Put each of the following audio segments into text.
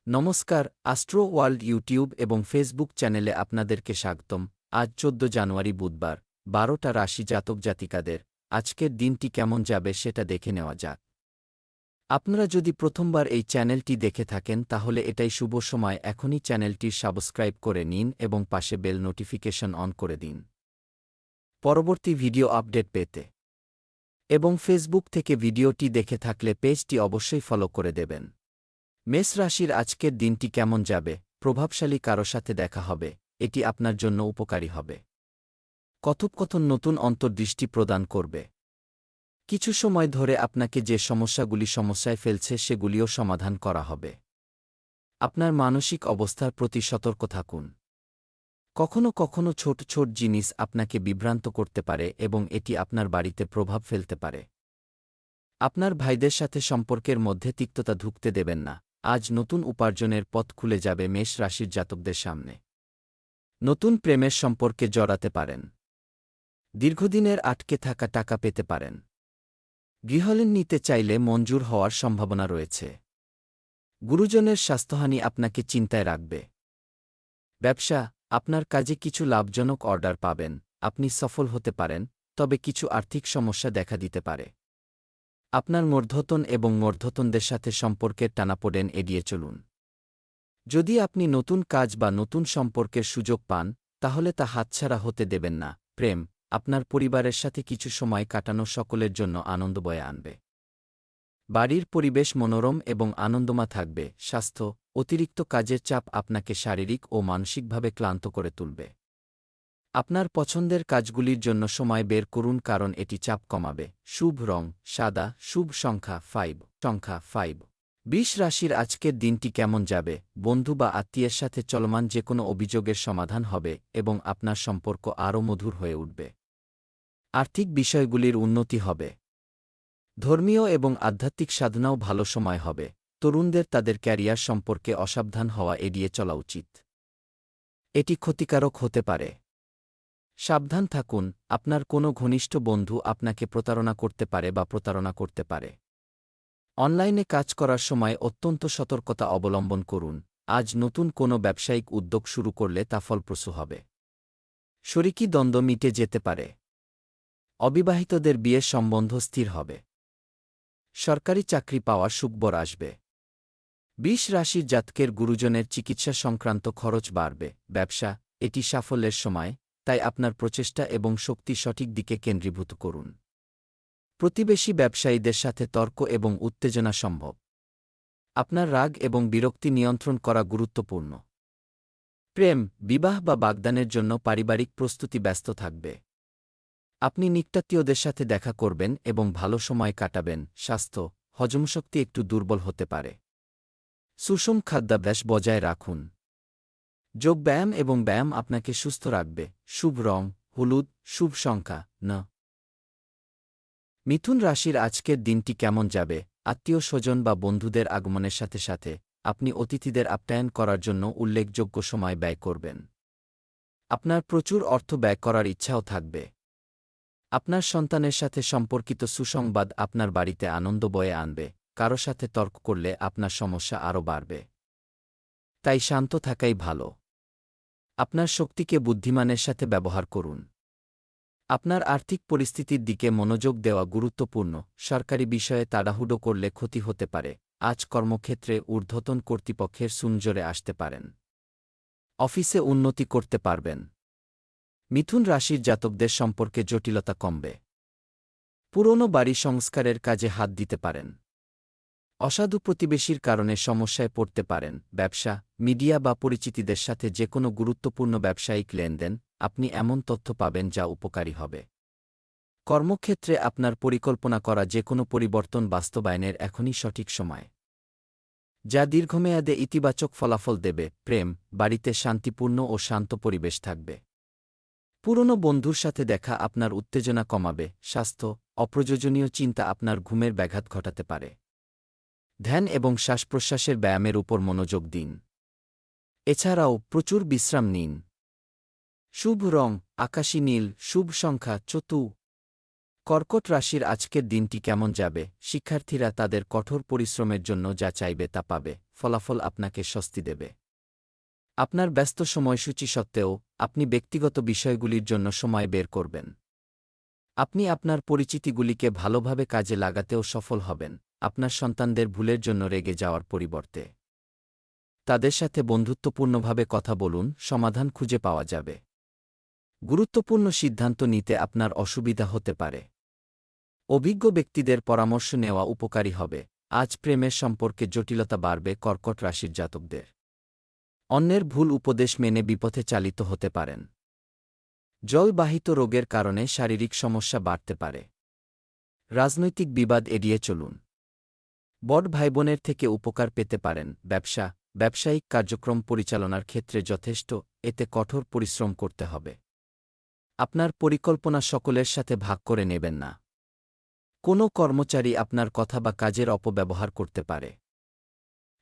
নমস্কার, astro world YouTube এবং Facebook চ্যানেলে আপনাদেরকে স্বাগতম। আজ ১৪ জানুয়ারি বুধবার, ১২টা রাশি জাতক জাতিকাদের আজকের দিনটি কেমন যাবে সেটা দেখে নেওয়া যাক। আপনারা যদি প্রথমবার এই চ্যানেলটি দেখে থাকেন তাহলে এটাই শুভ সময়, এখনই চ্যানেলটির সাবস্ক্রাইব করে নিন এবং পাশে বেল নোটিফিকেশন অন করে দিন পরবর্তী ভিডিও আপডেট পেতে। এবং ফেসবুক থেকে ভিডিওটি দেখে থাকলে পেজটি অবশ্যই ফলো করে দেবেন। মেষ রাশির আজকের দিনটি কেমন যাবে? প্রভাবশালী কারো সাথে দেখা হবে, এটি আপনার জন্য উপকারী হবে। কথোপকথন নতুন অন্তর্দৃষ্টি প্রদান করবে। কিছু সময় ধরে আপনাকে যে সমস্যাগুলি সমস্যায় ফেলছে সেগুলিও সমাধান করা হবে। আপনার মানসিক অবস্থার প্রতি সতর্ক থাকুন। কখনো কখনো ছোট ছোট জিনিস আপনাকে বিভ্রান্ত করতে পারে এবং এটি আপনার বাড়িতে প্রভাব ফেলতে পারে। আপনার ভাইদের সাথে সম্পর্কের মধ্যে তিক্ততা ঢুকতে দেবেন না। আজ নতুন উপার্জনের পথ খুলে যাবে মেষ রাশির জাতকদের সামনে। নতুন প্রেমের সম্পর্কে জড়াতে পারেন। দীর্ঘদিনের আটকে থাকা টাকা পেতে পারেন। গৃহঋণ নিতে চাইলে মঞ্জুর হওয়ার সম্ভাবনা রয়েছে। গুরুজনের স্বাস্থ্যহানি আপনাকে চিন্তায় রাখবে। ব্যবসা, আপনার কাজে কিছু লাভজনক অর্ডার পাবেন, আপনি সফল হতে পারেন, তবে কিছু আর্থিক সমস্যা দেখা দিতে পারে। আপনার মূর্ধতন এবং মূর্ধতনদের সাথে সম্পর্কের টানাপোড়েন এড়িয়ে চলুন। যদি আপনি নতুন কাজ বা নতুন সম্পর্কের সুযোগ পান তাহলে তা হাতছাড়া হতে দেবেন না। প্রেম, আপনার পরিবারের সাথে কিছু সময় কাটানো সকলের জন্য আনন্দ বয়ে আনবে। বাড়ির পরিবেশ মনোরম এবং আনন্দময় থাকবে। স্বাস্থ্য, অতিরিক্ত কাজের চাপ আপনাকে শারীরিক ও মানসিকভাবে ক্লান্ত করে তুলবে। আপনার পছন্দের কাজগুলির জন্য সময় বের করুন কারণ এটি চাপ কমাবে। শুভ রং সাদা, শুভ সংখ্যা 5। ২০ রাশির আজকের দিনটি কেমন যাবে? বন্ধু বা আত্মীয়ের সাথে চলমান যে কোনো অভিযোগের সমাধান হবে এবং আপনার সম্পর্ক আরও মধুর হয়ে উঠবে। আর্থিক বিষয়গুলির উন্নতি হবে। ধর্মীয় এবং আধ্যাত্মিক সাধনাও ভালো সময় হবে। তরুণদের তাদের ক্যারিয়ার সম্পর্কে অসাবধান হওয়া এড়িয়ে চলা উচিত। এটি ক্ষতিকারক হতে পারে। সাবধান থাকুন, আপনার কোনো ঘনিষ্ঠ বন্ধু আপনাকে প্রতারণা করতে পারে বা প্রতারণা করতে পারে। অনলাইনে কাজ করার সময় অত্যন্ত সতর্কতা অবলম্বন করুন। আজ নতুন কোনো ব্যবসায়িক উদ্যোগ শুরু করলে তা ফলপ্রসূ হবে। শরিকি দ্বন্দ্ব মিটে যেতে পারে। অবিবাহিতদের বিয়ের সম্বন্ধ স্থির হবে। সরকারি চাকরি পাওয়ার সুখবর আসবে। ২০ রাশির জাতকের গুরুজনের চিকিৎসা সংক্রান্ত খরচ বাড়বে। ব্যবসা, এটি সাফল্যের সময়, তাই আপনার প্রচেষ্টা এবং শক্তি সঠিক দিকে কেন্দ্রীভূত করুন। প্রতিবেশী ব্যবসায়ীদের সাথে তর্ক এবং উত্তেজনা সম্ভব। আপনার রাগ এবং বিরক্তি নিয়ন্ত্রণ করা গুরুত্বপূর্ণ। প্রেম, বিবাহ বা বাগদানের জন্য পারিবারিক প্রস্তুতি ব্যস্ত থাকবে। আপনি নিকটাত্মীয়দের সাথে দেখা করবেন এবং ভালো সময় কাটাবেন। স্বাস্থ্য, হজমশক্তি একটু দুর্বল হতে পারে। সুষম খাদ্যাভ্যাস বজায় রাখুন। যোগব্যায়াম এবং ব্যায়াম আপনাকে সুস্থ রাখবে। শুভ রং হলুদ, শুভ সংখ্যা ৯। মিথুন রাশির আজকের দিনটি কেমন যাবে? আত্মীয় স্বজন বা বন্ধুদের আগমনের সাথে সাথে আপনি অতিথিদের আপ্যায়ন করার জন্য উল্লেখযোগ্য সময় ব্যয় করবেন। আপনার প্রচুর অর্থ ব্যয় করার ইচ্ছাও থাকবে। আপনার সন্তানের সাথে সম্পর্কিত সুসংবাদ আপনার বাড়িতে আনন্দ বয়ে আনবে। কারো সাথে তর্ক করলে আপনার সমস্যা আরও বাড়বে। তাই শান্ত থাকাই ভালো। আপনার শক্তিকে বুদ্ধিমানের সাথে ব্যবহার করুন। আপনার আর্থিক পরিস্থিতির দিকে মনোযোগ দেওয়া গুরুত্বপূর্ণ। সরকারি বিষয়ে তাড়াহুড়ো করলে ক্ষতি হতে পারে। আজ কর্মক্ষেত্রে ঊর্ধ্বতন কর্তৃপক্ষের সুনজরে আসতে পারেন। অফিসে উন্নতি করতে পারবেন। মিথুন রাশির জাতকদের সম্পর্কে জটিলতা কমবে। পুরনো বাড়ি সংস্কারের কাজে হাত দিতে পারেন। অসাধু প্রতিবেশীর কারণে সমস্যায় পড়তে পারেন। ব্যবসা, মিডিয়া বা পরিচিতিদের সাথে যে কোনো গুরুত্বপূর্ণ ব্যবসায়িক লেনদেন, আপনি এমন তথ্য পাবেন যা উপকারী হবে। কর্মক্ষেত্রে আপনার পরিকল্পনা করা যে কোনো পরিবর্তন বাস্তবায়নের এখনই সঠিক সময়, যা দীর্ঘমেয়াদে ইতিবাচক ফলাফল দেবে। প্রেম, বাড়িতে শান্তিপূর্ণ ও শান্ত পরিবেশ থাকবে। পুরনো বন্ধুর সাথে দেখা আপনার উত্তেজনা কমাবে। স্বাস্থ্য, অপ্রয়োজনীয় চিন্তা আপনার ঘুমের ব্যাঘাত ঘটাতে পারে। ধ্যান এবং শ্বাসপ্রশ্বাসের ব্যায়ামের উপর মনোযোগ দিন। এছাড়াও প্রচুর বিশ্রাম নিন। শুভ রং আকাশী নীল, শুভ সংখ্যা ৪। কর্কট রাশির আজকের দিনটি কেমন যাবে? শিক্ষার্থীরা তাদের কঠোর পরিশ্রমের জন্য যা চাইবে তা পাবে, ফলাফল আপনাকে স্বস্তি দেবে। আপনার ব্যস্ত সময়সূচি সত্ত্বেও আপনি ব্যক্তিগত বিষয়গুলির জন্য সময় বের করবেন। আপনি আপনার পরিচিতিগুলিকে ভালোভাবে কাজে লাগাতেও সফল হবেন, আপনার সন্তানদের ভুলের জন্য রেগে যাওয়ার পরিবর্তে। তাদের সাথে বন্ধুত্বপূর্ণভাবে কথা বলুন, সমাধান খুঁজে পাওয়া যাবে। গুরুত্বপূর্ণ সিদ্ধান্ত নিতে আপনার অসুবিধা হতে পারে। অভিজ্ঞ ব্যক্তিদের পরামর্শ নেওয়া উপকারী হবে। আজ প্রেমের সম্পর্কে জটিলতা বাড়বে কর্কট রাশির জাতকদের। অন্যের ভুল উপদেশ মেনে বিপথে চালিত হতে পারেন। জলবাহিত রোগের কারণে শারীরিক সমস্যা বাড়তে পারে। রাজনৈতিক বিবাদ এড়িয়ে চলুন। বড় ভাইবোনের থেকে উপকার পেতে পারেন। ব্যবসায়িক কার্যক্রম পরিচালনার ক্ষেত্রে যথেষ্ট, এতে কঠোর পরিশ্রম করতে হবে। আপনার পরিকল্পনা সকলের সাথে ভাগ করে নেবেন না। কোনো কর্মচারী আপনার কথা বা কাজের অপব্যবহার করতে পারে।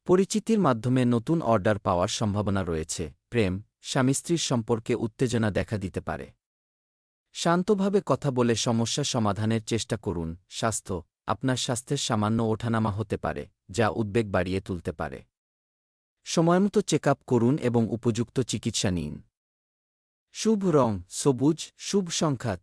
পরিচিতির মাধ্যমে নতুন অর্ডার পাওয়ার সম্ভাবনা রয়েছে। প্রেম, স্বামী-স্ত্রীর সম্পর্কে উত্তেজনা দেখা দিতে পারে। শান্তভাবে কথা বলে সমস্যা সমাধানের চেষ্টা করুন। স্বাস্থ্য, আপনার স্বাস্থ্যের সামান্য ওঠানামা হতে পারে, যা উদ্বেগ বাড়িয়ে তুলতে পারে। সময়মতো চেকআপ করুন এবং উপযুক্ত চিকিৎসা নিন। শুভ রং সবুজ, শুভ সংখ্যা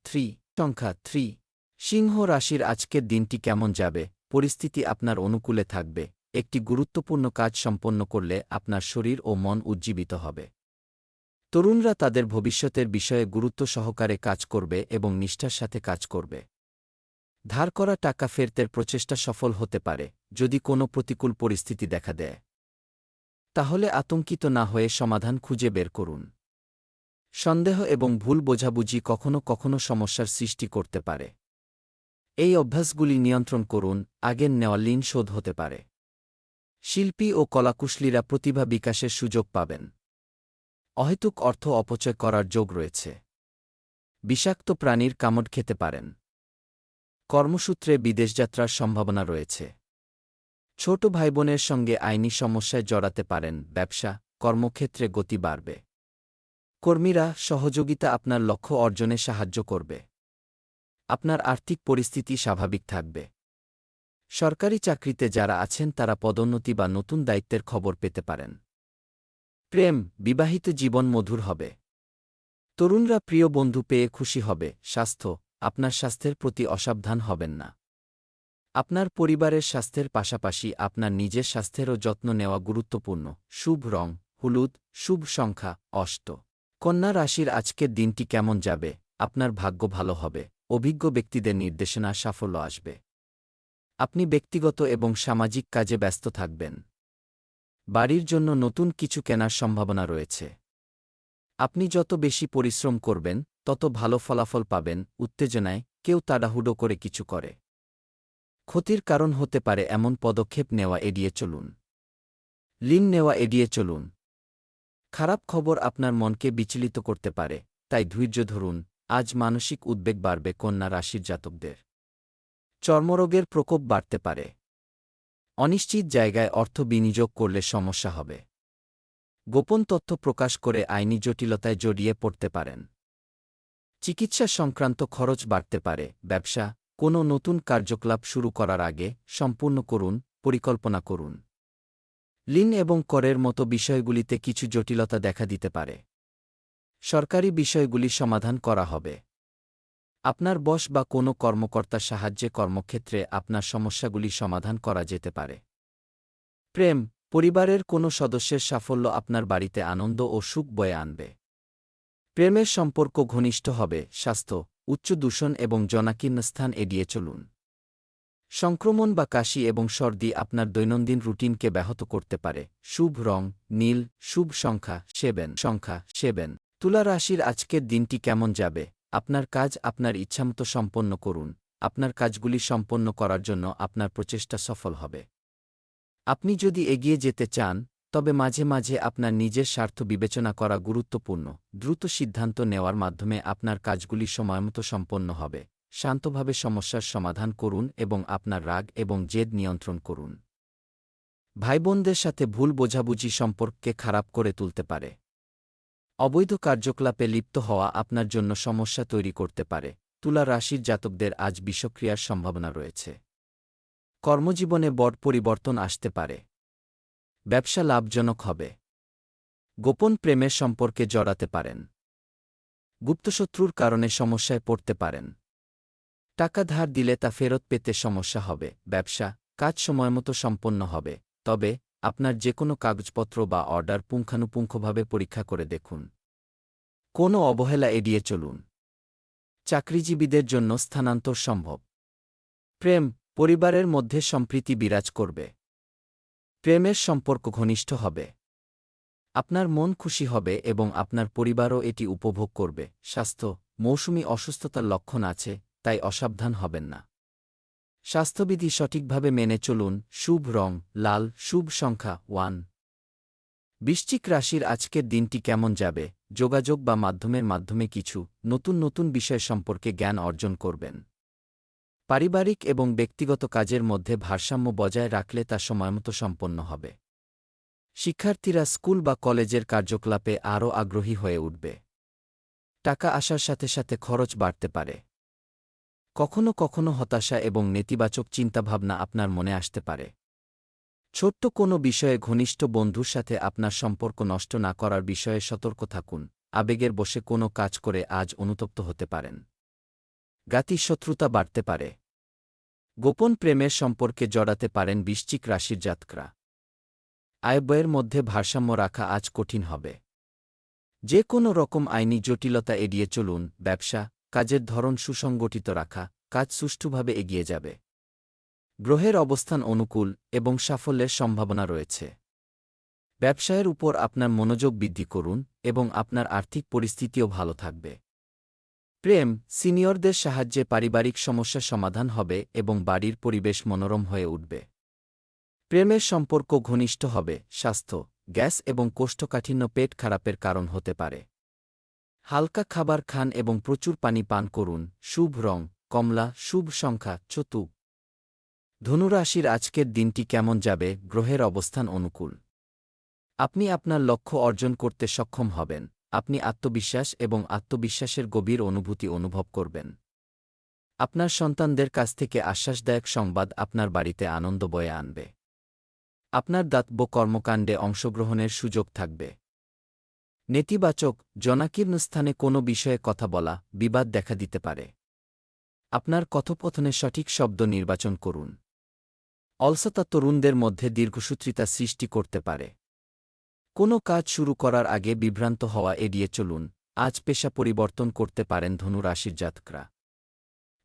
3। সিংহ রাশির আজকের দিনটি কেমন যাবে? পরিস্থিতি আপনার অনুকূলে থাকবে। একটি গুরুত্বপূর্ণ কাজ সম্পন্ন করলে আপনার শরীর ও মন উজ্জীবিত হবে। তরুণরা তাদের ভবিষ্যতের বিষয়ে গুরুত্ব সহকারে কাজ করবে এবং নিষ্ঠার সাথে কাজ করবে। ধার করা টাকা ফেরতের প্রচেষ্টা সফল হতে পারে। যদি কোনো প্রতিকূল পরিস্থিতি দেখা দেয়, তাহলে আতঙ্কিত না হয়ে সমাধান খুঁজে বের করুন। সন্দেহ এবং ভুল বোঝাবুঝি কখনো কখনো সমস্যার সৃষ্টি করতে পারে। এই অভ্যাসগুলি নিয়ন্ত্রণ করুন, আগের নেওয়া ঋণ শোধ হতে পারে। শিল্পী ও কলাকুশলীরা প্রতিভা বিকাশের সুযোগ পাবেন। অহেতুক অর্থ অপচয় করার যোগ রয়েছে। বিষাক্ত প্রাণীর কামড় খেতে পারেন। কর্মসূত্রে বিদেশযাত্রার সম্ভাবনা রয়েছে। ছোট ভাইবোনের সঙ্গে আইনি সমস্যায় জড়াতে পারেন। ব্যবসা, কর্মক্ষেত্রে গতি বাড়বে। কর্মীরা সহযোগিতা আপনার লক্ষ্য অর্জনে সাহায্য করবে। আপনার আর্থিক পরিস্থিতি স্বাভাবিক থাকবে। সরকারি চাকরিতে যারা আছেন তারা পদোন্নতি বা নতুন দায়িত্বের খবর পেতে পারেন। প্রেম, বিবাহিত জীবন মধুর হবে। তরুণরা প্রিয় বন্ধু পেয়ে খুশি হবে। স্বাস্থ্য, আপনার স্বাস্থ্যের প্রতি অসাবধান হবেন না। আপনার পরিবারের স্বাস্থ্যের পাশাপাশি আপনার নিজের স্বাস্থ্যেরও যত্ন নেওয়া গুরুত্বপূর্ণ। শুভ রং হলুদ, শুভ সংখ্যা 8। কন্যা রাশির আজকের দিনটি কেমন যাবে? আপনার ভাগ্য ভালো হবে। অভিজ্ঞ ব্যক্তিদের নির্দেশনা সাফল্য আসবে। আপনি ব্যক্তিগত এবং সামাজিক কাজে ব্যস্ত থাকবেন। বাড়ির জন্য নতুন কিছু কেনার সম্ভাবনা রয়েছে। আপনি যত বেশি পরিশ্রম করবেন, তত ভালো ফলাফল পাবেন। উত্তেজনায় কেউ তাড়াহুড়ো করে কিছু করে। ক্ষতির কারণ হতে পারে এমন পদক্ষেপ নেওয়া এড়িয়ে চলুন। ঋণ নেওয়া এড়িয়ে চলুন। খারাপ খবর আপনার মনকে বিচলিত করতে পারে, তাই ধৈর্য ধরুন। আজ মানসিক উদ্বেগ বাড়বে কন্যা রাশির জাতকদের। চর্মরোগের প্রকোপ বাড়তে পারে। অনিশ্চিত জায়গায় অর্থ বিনিয়োগ করলে সমস্যা হবে। গোপন তথ্য প্রকাশ করে আইনি জটিলতায় জড়িয়ে পড়তে পারেন। চিকিৎসা সংক্রান্ত খরচ বাড়তে পারে। ব্যবসা, কোনো নতুন কার্যকলাপ শুরু করার আগে সম্পূর্ণ করুন, পরিকল্পনা করুন। ঋণ এবং করের মতো বিষয়গুলিতে কিছু জটিলতা দেখা দিতে পারে। সরকারি বিষয়গুলি সমাধান করা হবে। আপনার বস বা কোনো কর্মকর্তার সাহায্যে কর্মক্ষেত্রে আপনার সমস্যাগুলি সমাধান করা যেতে পারে। প্রেম, পরিবারের কোনো সদস্যের সাফল্য আপনার বাড়িতে আনন্দ ও সুখ বয়ে আনবে। প্রেমের সম্পর্ক ঘনিষ্ঠ হবে। স্বাস্থ্য, উচ্চ দূষণ এবং জনাকীর্ণ স্থান এড়িয়ে চলুন। সংক্রমণ বা কাশি এবং সর্দি আপনার দৈনন্দিন রুটিনকে ব্যাহত করতে পারে। শুভ রং নীল, শুভ সংখ্যা 7। তুলা রাশির আজকের দিনটি কেমন যাবে? আপনার কাজ আপনার ইচ্ছামতো সম্পন্ন করুন। আপনার কাজগুলি সম্পন্ন করার জন্য আপনার প্রচেষ্টা সফল হবে। আপনি যদি এগিয়ে যেতে চান, তবে মাঝে মাঝে আপনার নিজের স্বার্থ বিবেচনা করা গুরুত্বপূর্ণ। দ্রুত সিদ্ধান্ত নেওয়ার মাধ্যমে আপনার কাজগুলি সময়মতো সম্পন্ন হবে। শান্তভাবে সমস্যার সমাধান করুন এবং আপনার রাগ এবং জেদ নিয়ন্ত্রণ করুন। ভাইবোনদের সাথে ভুল বোঝাবুঝি সম্পর্ককে খারাপ করে তুলতে পারে। অবৈধ কার্যকলাপে লিপ্ত হওয়া আপনার জন্য সমস্যা তৈরি করতে পারে। তুলা রাশির জাতকদের আজ বিষক্রিয়ার সম্ভাবনা রয়েছে। কর্মজীবনে বড় পরিবর্তন আসতে পারে। ব্যবসা লাভজনক হবে। গোপন প্রেমের সম্পর্কে জড়াতে পারেন। গুপ্তশত্রুর কারণে সমস্যায় পড়তে পারেন। টাকা ধার দিলে তা ফেরত পেতে সমস্যা হবে। ব্যবসা কাজ সময়মতো সম্পন্ন হবে, তবে আপনার যেকোনো কাগজপত্র বা অর্ডার পুঙ্খানুপুঙ্খভাবে পরীক্ষা করে দেখুন। কোনো অবহেলা এড়িয়ে চলুন। চাকরিজীবীদের জন্য স্থানান্তর সম্ভব। প্রেম পরিবারের মধ্যে সম্প্রীতি বিরাজ করবে। প্রেমের সম্পর্ক ঘনিষ্ঠ হবে। আপনার মন খুশি হবে এবং আপনার পরিবারও এটি উপভোগ করবে। স্বাস্থ্য মৌসুমি অসুস্থতার লক্ষণ আছে, তাই অসাবধান হবেন না। স্বাস্থ্যবিধি সঠিকভাবে মেনে চলুন। শুভ রং লাল, শুভ সংখ্যা 1। বৃশ্চিক রাশির আজকের দিনটি কেমন যাবে? যোগাযোগ বা মাধ্যমে কিছু নতুন বিষয় সম্পর্কে জ্ঞান অর্জন করবেন। পারিবারিক এবং ব্যক্তিগত কাজের মধ্যে ভারসাম্য বজায় রাখলে তা সময়মতো সম্পন্ন হবে। শিক্ষার্থীরা স্কুল বা কলেজের কার্যকলাপে আরও আগ্রহী হয়ে উঠবে। টাকা আসার সাথে সাথে খরচ বাড়তে পারে। কখনো হতাশা এবং নেতিবাচক চিন্তাভাবনা আপনার মনে আসতে পারে। ছোট্ট কোনো বিষয়ে ঘনিষ্ঠ বন্ধুর সাথে আপনার সম্পর্ক নষ্ট না করার বিষয়ে সতর্ক থাকুন। আবেগের বশে কোনো কাজ করে আজ অনুতপ্ত হতে পারেন। শত্রুতা বাড়তে পারে। গোপন প্রেমের সম্পর্কে জড়াতে পারেন বৃশ্চিক রাশির জাতকরা। আয়-ব্যয়ের মধ্যে ভারসাম্য রাখা আজ কঠিন হবে। যে কোনো রকম আইনি জটিলতা এড়িয়ে চলুন। ব্যবসা কাজের ধরন সুসংগঠিত রাখা, কাজ সুষ্ঠুভাবে এগিয়ে যাবে। গ্রহের অবস্থান অনুকূল এবং সাফল্যের সম্ভাবনা রয়েছে। ব্যবসায়ের উপর আপনার মনোযোগ বৃদ্ধি করুন এবং আপনার আর্থিক পরিস্থিতিও ভালো থাকবে। প্রেম সিনিয়রদের সাহায্যে পারিবারিক সমস্যা সমাধান হবে এবং বাড়ির পরিবেশ মনোরম হয়ে উঠবে। প্রেমের সম্পর্ক ঘনিষ্ঠ হবে। স্বাস্থ্য গ্যাস এবং কোষ্ঠকাঠিন্য পেট খারাপের কারণ হতে পারে। হালকা খাবার খান এবং প্রচুর পানি পান করুন। শুভ রং কমলা, শুভ সংখ্যা 4। ধনুরাশির আজকের দিনটি কেমন যাবে? গ্রহের অবস্থান অনুকূল। আপনি আপনার লক্ষ্য অর্জন করতে সক্ষম হবেন। আপনি আত্মবিশ্বাস এবং আত্মবিশ্বাসের গভীর অনুভূতি অনুভব করবেন। আপনার সন্তানদের কাছ থেকে আশ্বাসদায়ক সংবাদ আপনার বাড়িতে আনন্দ বয়ে আনবে। আপনার দাতব্য কর্মকাণ্ডে অংশগ্রহণের সুযোগ থাকবে। নেতিবাচক জনাকীর্ণ স্থানে কোনো বিষয়ে কথা বলা বিবাদ দেখা দিতে পারে। আপনার কথোপকথনে সঠিক শব্দ নির্বাচন করুন। অলসতা তরুণদের মধ্যে দীর্ঘসূত্রিতা সৃষ্টি করতে পারে। কোনো কাজ শুরু করার আগে বিভ্রান্ত হওয়া এড়িয়ে চলুন। আজ পেশা পরিবর্তন করতে পারেন ধনু রাশির জাতকরা।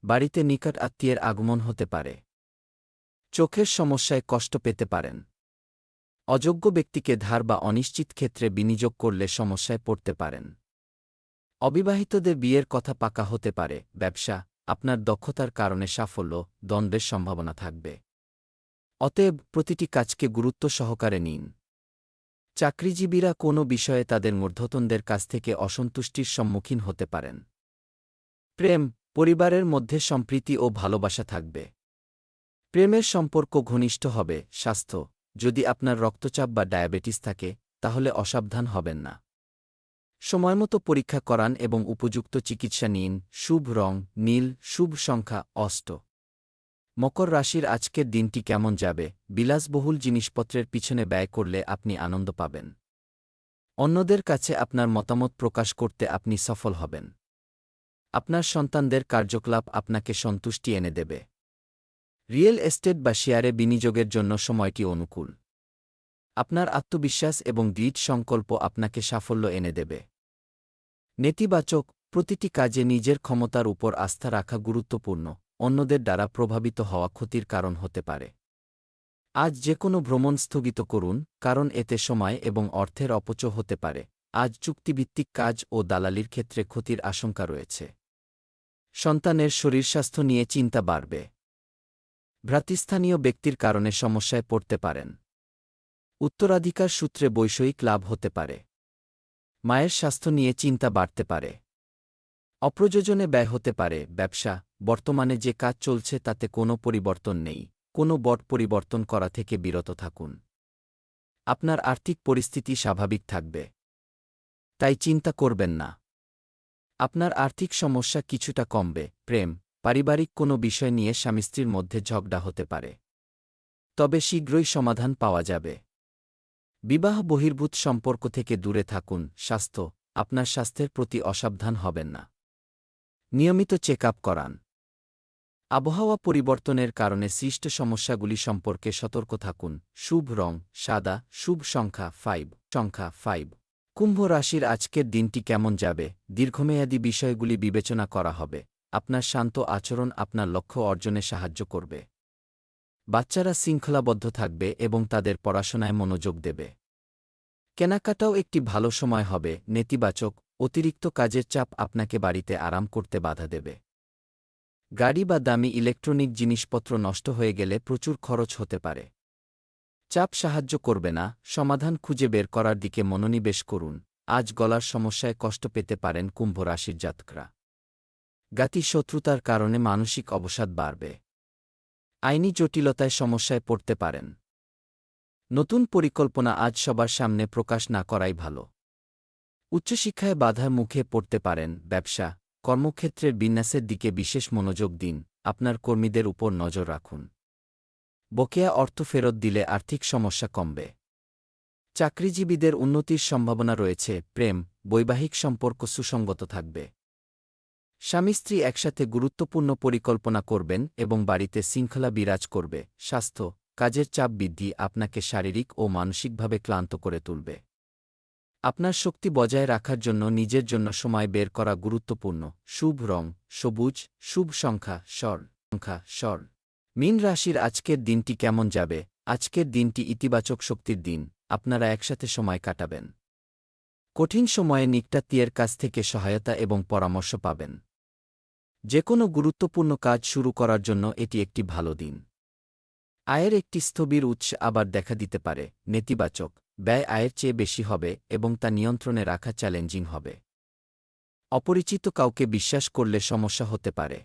বাড়িতে নিকট আত্মীয়ের আগমন হতে পারে। চোখের সমস্যায় কষ্ট পেতে পারেন। অযোগ্য ব্যক্তিকে ধার বা অনিশ্চিত ক্ষেত্রে বিনিয়োগ করলে সমস্যায় পড়তে পারেন। অবিবাহিতদের বিয়ের কথা পাকা হতে পারে। ব্যবসা আপনার দক্ষতার কারণে সাফল্য দ্বন্দ্বের সম্ভাবনা থাকবে। অতএব প্রতিটি কাজকে গুরুত্ব সহকারে নিন। চাকরিজীবীরা কোনো বিষয়ে তাদের ঊর্ধ্বতনদের কাছ থেকে অসন্তুষ্টির সম্মুখীন হতে পারেন। প্রেম পরিবারের মধ্যে সম্প্রীতি ও ভালোবাসা থাকবে। প্রেমের সম্পর্ক ঘনিষ্ঠ হবে। স্বাস্থ্য যদি আপনার রক্তচাপ বা ডায়াবেটিস থাকে তাহলে অসাবধান হবেন না। সময়মতো পরীক্ষা করান এবং উপযুক্ত চিকিৎসা নিন। শুভ রং নীল, শুভ সংখ্যা 8। মকর রাশির আজকের দিনটি কেমন যাবে? বিলাসবহুল জিনিসপত্রের পিছনে ব্যয় করলে আপনি আনন্দ পাবেন। অন্যদের কাছে আপনার মতামত প্রকাশ করতে আপনি সফল হবেন। আপনার সন্তানদের কার্যকলাপ আপনাকে সন্তুষ্টি এনে দেবে। রিয়েল এস্টেট বা শেয়ারে বিনিয়োগের জন্য সময়টি অনুকূল। আপনার আত্মবিশ্বাস এবং দৃঢ় সংকল্প আপনাকে সাফল্য এনে দেবে। নেতিবাচক প্রতিটি কাজে নিজের ক্ষমতার উপর আস্থা রাখা গুরুত্বপূর্ণ। অন্যদের দ্বারা প্রভাবিত হওয়া ক্ষতির কারণ হতে পারে। আজ যেকোনো ভ্রমণ স্থগিত করুন, কারণ এতে সময় এবং অর্থের অপচয় হতে পারে। আজ চুক্তিভিত্তিক কাজ ও দালালির ক্ষেত্রে ক্ষতির আশঙ্কা রয়েছে। সন্তানের শরীর স্বাস্থ্য নিয়ে চিন্তা বাড়বে। ভ্রাতৃস্থানীয় ব্যক্তির কারণে সমস্যায় পড়তে পারেন। উত্তরাধিকার সূত্রে বৈষয়িক লাভ হতে পারে। মায়ের স্বাস্থ্য নিয়ে চিন্তা বাড়তে পারে। অপ্রয়োজনে ব্যয় হতে পারে। ব্যবসা বর্তমানে যে কাজ চলছে তাতে কোনো পরিবর্তন নেই। কোনো বড় পরিবর্তন করা থেকে বিরত থাকুন। আপনার আর্থিক পরিস্থিতি স্বাভাবিক থাকবে, তাই চিন্তা করবেন না। আপনার আর্থিক সমস্যা কিছুটা কমবে। প্রেম, পারিবারিক কোনো বিষয় নিয়ে স্বামী-স্ত্রীর মধ্যে ঝগড়া হতে পারে, তবে শীঘ্রই সমাধান পাওয়া যাবে। বিবাহ বহির্ভূত সম্পর্ক থেকে দূরে থাকুন। স্বাস্থ্য, আপনার স্বাস্থ্যের প্রতি অসাবধান হবেন না। নিয়মিত চেক আপ করান। আবহাওয়া পরিবর্তনের কারণে সৃষ্ট সমস্যাগুলি সম্পর্কে সতর্ক থাকুন। শুভ রং সাদা, শুভ সংখ্যা 5। কুম্ভ রাশির আজকের দিনটি কেমন যাবে? দীর্ঘমেয়াদী বিষয়গুলি বিবেচনা করা হবে। আপনার শান্ত আচরণ আপনার লক্ষ্য অর্জনে সাহায্য করবে। বাচ্চারা শৃঙ্খলাবদ্ধ থাকবে এবং তাদের পড়াশোনায় মনোযোগ দেবে। কেনাকাটাও একটি ভালো সময় হবে। নেতিবাচক, অতিরিক্ত কাজের চাপ আপনাকে বাড়িতে আরাম করতে বাধা দেবে। গাড়ি বা দামি ইলেকট্রনিক জিনিসপত্র নষ্ট হয়ে গেলে প্রচুর খরচ হতে পারে। চাপ সাহায্য করবে না, সমাধান খুঁজে বের করার দিকে মনোনিবেশ করুন। আজ গলার সমস্যায় কষ্ট পেতে পারেন কুম্ভ রাশির জাতকরা। জ্ঞাতি শত্রুতার কারণে মানসিক অবসাদ বাড়বে। আইনি জটিলতায় সমস্যায় পড়তে পারেন। নতুন পরিকল্পনা আজ সবার সামনে প্রকাশ না করাই ভালো। উচ্চশিক্ষায় বাধার মুখে পড়তে পারেন। ব্যবসা, কর্মক্ষেত্রের বিন্যাসের দিকে বিশেষ মনোযোগ দিন। আপনার কর্মীদের উপর নজর রাখুন। বকেয়া অর্থ ফেরত দিলে আর্থিক সমস্যা কমবে। চাকরিজীবীদের উন্নতির সম্ভাবনা রয়েছে। প্রেম, বৈবাহিক সম্পর্ক সুসংগত থাকবে। স্বামী-স্ত্রী একসাথে গুরুত্বপূর্ণ পরিকল্পনা করবেন এবং বাড়িতে শৃঙ্খলা বিরাজ করবে। স্বাস্থ্য, কাজের চাপ বৃদ্ধি আপনাকে শারীরিক ও মানসিকভাবে ক্লান্ত করে তুলবে। আপনার শক্তি বজায় রাখার জন্য নিজের জন্য সময় বের করা গুরুত্বপূর্ণ। শুভ রং সবুজ, শুভ সংখ্যা। মীন রাশির আজকের দিনটি কেমন যাবে? আজকের দিনটি ইতিবাচক শক্তির দিন। আপনারা একসাথে সময় কাটাবেন। কঠিন সময়ে নিকটাত্মীয়ের কাছ থেকে সহায়তা এবং পরামর্শ পাবেন। যে কোনো গুরুত্বপূর্ণ কাজ শুরু করার জন্য এটি একটি ভালো দিন। আয়ের একটি স্থবির উৎস আবার দেখা দিতে পারে। নেতিবাচক, ব্যয় আয়ের চেয়ে বেশি হবে এবং তা নিয়ন্ত্রণে রাখা চ্যালেঞ্জিং হবে। অপরিচিত কাউকে বিশ্বাস করলে সমস্যা হতে পারে।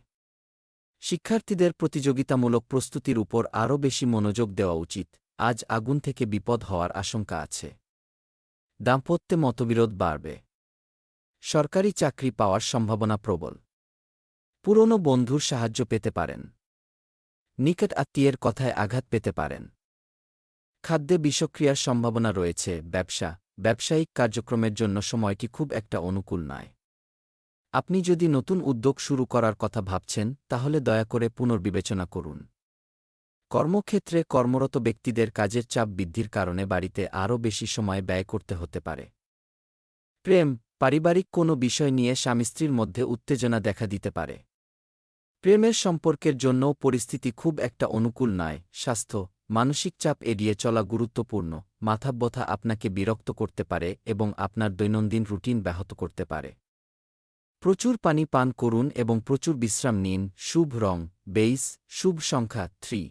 শিক্ষার্থীদের প্রতিযোগিতামূলক প্রস্তুতির উপর আরও বেশি মনোযোগ দেওয়া উচিত। আজ আগুন থেকে বিপদ হওয়ার আশঙ্কা আছে। দাম্পত্যে মতবিরোধ বাড়বে। সরকারি চাকরি পাওয়ার সম্ভাবনা প্রবল। পুরনো বন্ধুর সাহায্য পেতে পারেন। নিকট আত্মীয়ের কথায় আঘাত পেতে পারেন। খাদ্যে বিষক্রিয়ার সম্ভাবনা রয়েছে। ব্যবসা, ব্যবসায়িক কার্যক্রমের জন্য সময়টি খুব একটা অনুকূল নয়। আপনি যদি নতুন উদ্যোগ শুরু করার কথা ভাবছেন, তাহলে দয়া করে পুনর্বিবেচনা করুন। কর্মক্ষেত্রে কর্মরত ব্যক্তিদের কাজের চাপ বৃদ্ধির কারণে বাড়িতে আরও বেশি সময় ব্যয় করতে হতে পারে। প্রেম, পারিবারিক কোনো বিষয় নিয়ে স্বামী-স্ত্রীর মধ্যে উত্তেজনা দেখা দিতে পারে। প্রেমের সম্পর্কের জন্যও পরিস্থিতি খুব একটা অনুকূল নয়। স্বাস্থ্য, মানসিক চাপ এড়িয়ে চলা গুরুত্বপূর্ণ। মাথাব্যথা আপনাকে বিরক্ত করতে পারে এবং আপনার দৈনন্দিন রুটিন ব্যাহত করতে পারে। প্রচুর পানি পান করুন এবং প্রচুর বিশ্রাম নিন। শুভ রং বেইজ, শুভ সংখ্যা 3।